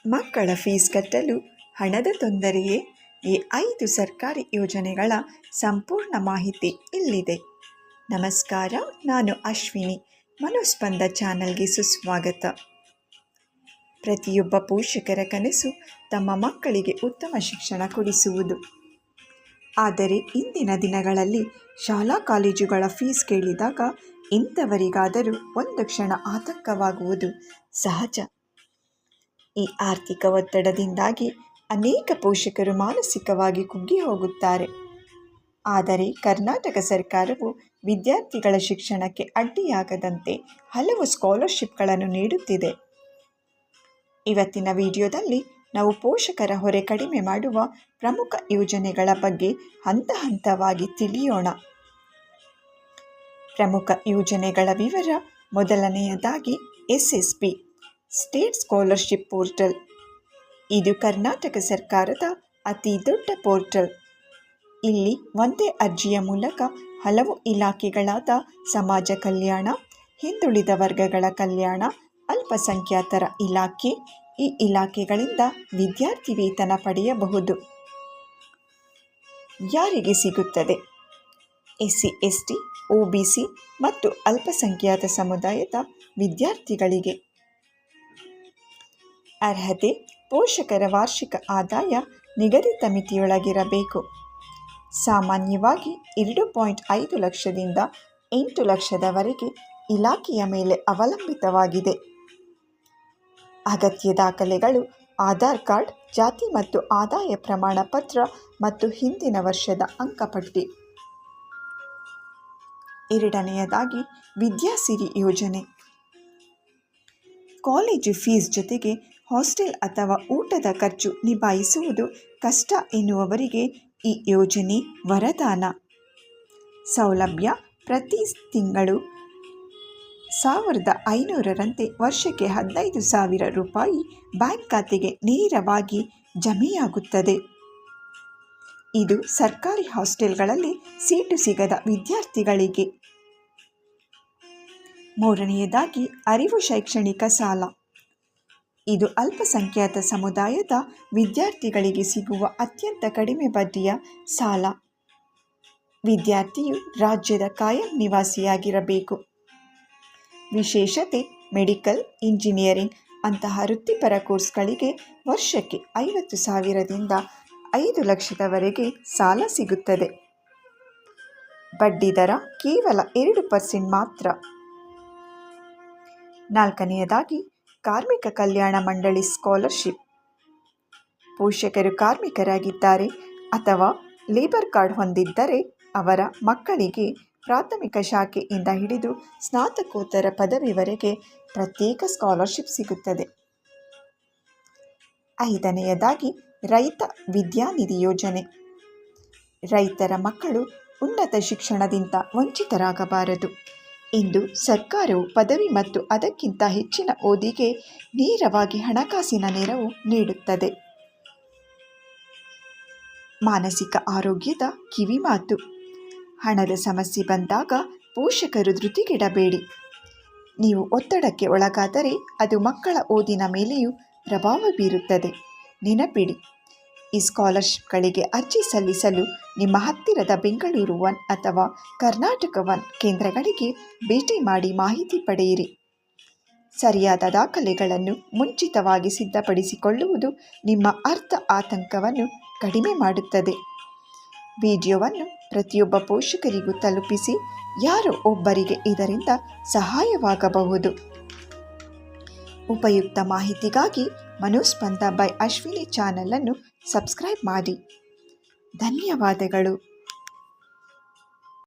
ಮಕ್ಕಳ ಫೀಸ್ ಕಟ್ಟಲು ಹಣದ ತೊಂದರೆಯೇ? ಈ 5 ಸರ್ಕಾರಿ ಯೋಜನೆಗಳ ಸಂಪೂರ್ಣ ಮಾಹಿತಿ ಇಲ್ಲಿದೆ. ನಮಸ್ಕಾರ, ನಾನು ಅಶ್ವಿನಿ. ಮನೋಸ್ಪಂದ ಚಾನಲ್ಗೆ ಸುಸ್ವಾಗತ. ಪ್ರತಿಯೊಬ್ಬ ಪೋಷಕರ ಕನಸು ತಮ್ಮ ಮಕ್ಕಳಿಗೆ ಉತ್ತಮ ಶಿಕ್ಷಣ ಕೊಡಿಸುವುದು. ಆದರೆ ಇಂದಿನ ದಿನಗಳಲ್ಲಿ ಶಾಲಾ ಕಾಲೇಜುಗಳ ಫೀಸ್ ಕೇಳಿದಾಗ ಇಂಥವರಿಗಾದರೂ ಒಂದು ಕ್ಷಣ ಆತಂಕವಾಗುವುದು ಸಹಜ. ಈ ಆರ್ಥಿಕ ಒತ್ತಡದಿಂದಾಗಿ ಅನೇಕ ಪೋಷಕರು ಮಾನಸಿಕವಾಗಿ ಕುಗ್ಗಿ ಹೋಗುತ್ತಾರೆ. ಆದರೆ ಕರ್ನಾಟಕ ಸರ್ಕಾರವು ವಿದ್ಯಾರ್ಥಿಗಳ ಶಿಕ್ಷಣಕ್ಕೆ ಅಡ್ಡಿಯಾಗದಂತೆ ಹಲವು ಸ್ಕಾಲರ್ಶಿಪ್ಗಳನ್ನು ನೀಡುತ್ತಿದೆ. ಇವತ್ತಿನ ವಿಡಿಯೋದಲ್ಲಿ ನಾವು ಪೋಷಕರ ಹೊರೆ ಕಡಿಮೆ ಮಾಡುವ ಪ್ರಮುಖ ಯೋಜನೆಗಳ ಬಗ್ಗೆ ಹಂತ ಹಂತವಾಗಿ ತಿಳಿಯೋಣ. ಪ್ರಮುಖ ಯೋಜನೆಗಳ ವಿವರ. ಮೊದಲನೆಯದಾಗಿ SSP ಸ್ಟೇಟ್ ಸ್ಕಾಲರ್ಶಿಪ್ ಪೋರ್ಟಲ್. ಇದು ಕರ್ನಾಟಕ ಸರ್ಕಾರದ ಅತಿ ದೊಡ್ಡ ಪೋರ್ಟಲ್. ಇಲ್ಲಿ ಒಂದೇ ಅರ್ಜಿಯ ಮೂಲಕ ಹಲವು ಇಲಾಖೆಗಳಾದ ಸಮಾಜ ಕಲ್ಯಾಣ, ಹಿಂದುಳಿದ ವರ್ಗಗಳ ಕಲ್ಯಾಣ, ಅಲ್ಪಸಂಖ್ಯಾತರ ಇಲಾಖೆ, ಈ ಇಲಾಖೆಗಳಿಂದ ವಿದ್ಯಾರ್ಥಿ ವೇತನ ಪಡೆಯಬಹುದು. ಯಾರಿಗೆ ಸಿಗುತ್ತದೆ? SC ST OBC ಮತ್ತು ಅಲ್ಪಸಂಖ್ಯಾತ ಸಮುದಾಯದ ವಿದ್ಯಾರ್ಥಿಗಳಿಗೆ. ಅರ್ಹತೆ: ಪೋಷಕರ ವಾರ್ಷಿಕ ಆದಾಯ ನಿಗದಿತ ಮಿತಿಯೊಳಗಿರಬೇಕು. ಸಾಮಾನ್ಯವಾಗಿ 2.5 ಲಕ್ಷದಿಂದ 8 ಲಕ್ಷದವರೆಗೆ ಇಲಾಖೆಯ ಮೇಲೆ ಅವಲಂಬಿತವಾಗಿದೆ. ಅಗತ್ಯ ದಾಖಲೆಗಳು: ಆಧಾರ್ ಕಾರ್ಡ್, ಜಾತಿ ಮತ್ತು ಆದಾಯ ಪ್ರಮಾಣ ಪತ್ರ ಮತ್ತು ಹಿಂದಿನ ವರ್ಷದ ಅಂಕಪಟ್ಟಿ. ಎರಡನೆಯದಾಗಿ ವಿದ್ಯಾಸಿರಿ ಯೋಜನೆ. ಕಾಲೇಜು ಫೀಸ್ ಜೊತೆಗೆ ಹಾಸ್ಟೆಲ್ ಅಥವಾ ಊಟದ ಖರ್ಚು ನಿಭಾಯಿಸುವುದು ಕಷ್ಟ ಎನ್ನುವವರಿಗೆ ಈ ಯೋಜನೆ ವರದಾನ. ಸೌಲಭ್ಯ: ಪ್ರತಿ ತಿಂಗಳು 1500ರಂತೆ ವರ್ಷಕ್ಕೆ 15,000 ರೂಪಾಯಿ ಬ್ಯಾಂಕ್ ಖಾತೆಗೆ ನೇರವಾಗಿ ಜಮೆಯಾಗುತ್ತದೆ. ಇದು ಸರ್ಕಾರಿ ಹಾಸ್ಟೆಲ್ಗಳಲ್ಲಿ ಸೀಟು ಸಿಗದ ವಿದ್ಯಾರ್ಥಿಗಳಿಗೆ. ಮೂರನೆಯದಾಗಿ ಅರಿವು ಶೈಕ್ಷಣಿಕ ಸಾಲ. ಇದು ಅಲ್ಪಸಂಖ್ಯಾತ ಸಮುದಾಯದ ವಿದ್ಯಾರ್ಥಿಗಳಿಗೆ ಸಿಗುವ ಅತ್ಯಂತ ಕಡಿಮೆ ಬಡ್ಡಿಯ ಸಾಲ. ವಿದ್ಯಾರ್ಥಿಯು ರಾಜ್ಯದ ಕಾಯಂ ನಿವಾಸಿಯಾಗಿರಬೇಕು. ವಿಶೇಷತೆ: ಮೆಡಿಕಲ್, ಇಂಜಿನಿಯರಿಂಗ್ ಅಂತಹ ವೃತ್ತಿಪರ ಕೋರ್ಸ್ಗಳಿಗೆ ವರ್ಷಕ್ಕೆ 50,000ದಿಂದ 5 ಲಕ್ಷದವರೆಗೆ ಸಾಲ ಸಿಗುತ್ತದೆ. ಬಡ್ಡಿ ದರ ಕೇವಲ 2% ಮಾತ್ರ. ನಾಲ್ಕನೆಯದಾಗಿ ಕಾರ್ಮಿಕ ಕಲ್ಯಾಣ ಮಂಡಳಿ ಸ್ಕಾಲರ್ಶಿಪ್. ಪೋಷಕರು ಕಾರ್ಮಿಕರಾಗಿದ್ದಾರೆ ಅಥವಾ ಲೇಬರ್ ಕಾರ್ಡ್ ಹೊಂದಿದ್ದರೆ ಅವರ ಮಕ್ಕಳಿಗೆ ಪ್ರಾಥಮಿಕ ಶಾಖೆಯಿಂದ ಹಿಡಿದು ಸ್ನಾತಕೋತ್ತರ ಪದವಿವರೆಗೆ ಪ್ರತ್ಯೇಕ ಸ್ಕಾಲರ್ಶಿಪ್ ಸಿಗುತ್ತದೆ. ಐದನೆಯದಾಗಿ ರೈತ ವಿದ್ಯಾನಿಧಿ ಯೋಜನೆ. ರೈತರ ಮಕ್ಕಳು ಉನ್ನತ ಶಿಕ್ಷಣದಿಂದ ವಂಚಿತರಾಗಬಾರದು ಎಂದು ಸರ್ಕಾರವು ಪದವಿ ಮತ್ತು ಅದಕ್ಕಿಂತ ಹೆಚ್ಚಿನ ಓದಿಗೆ ನೇರವಾಗಿ ಹಣಕಾಸಿನ ನೆರವು ನೀಡುತ್ತದೆ. ಮಾನಸಿಕ ಆರೋಗ್ಯದ ಕಿವಿಮಾತು. ಹಣದ ಸಮಸ್ಯೆ ಬಂದಾಗ ಪೋಷಕರು ಧೃತಿಗೆಡಬೇಡಿ. ನೀವು ಒತ್ತಡಕ್ಕೆ ಒಳಗಾದರೆ ಅದು ಮಕ್ಕಳ ಓದಿನ ಮೇಲೆಯೂ ಪ್ರಭಾವ ಬೀರುತ್ತದೆ. ನೆನಪಿಡಿ, ಈ ಸ್ಕಾಲರ್ಶಿಪ್ಗಳಿಗೆ ಅರ್ಜಿ ಸಲ್ಲಿಸಲು ನಿಮ್ಮ ಹತ್ತಿರದ ಬೆಂಗಳೂರು 1 ಅಥವಾ ಕರ್ನಾಟಕ 1 ಕೇಂದ್ರಗಳಿಗೆ ಭೇಟಿ ಮಾಡಿ ಮಾಹಿತಿ ಪಡೆಯಿರಿ. ಸರಿಯಾದ ದಾಖಲೆಗಳನ್ನು ಮುಂಚಿತವಾಗಿ ಸಿದ್ಧಪಡಿಸಿಕೊಳ್ಳುವುದು ನಿಮ್ಮ ಆತಂಕವನ್ನು ಕಡಿಮೆ ಮಾಡುತ್ತದೆ. ವಿಡಿಯೋವನ್ನು ಪ್ರತಿಯೊಬ್ಬ ಪೋಷಕರಿಗೂ ತಲುಪಿಸಿ. ಯಾರೋ ಒಬ್ಬರಿಗೆ ಇದರಿಂದ ಸಹಾಯವಾಗಬಹುದು. ಉಪಯುಕ್ತ ಮಾಹಿತಿಗಾಗಿ ಮನೋಸ್ಪಂದ ಬೈ ಅಶ್ವಿನಿ ಚಾನಲನ್ನು ಸಬ್ಸ್ಕ್ರೈಬ್ ಮಾಡಿ. ಧನ್ಯವಾದಗಳು.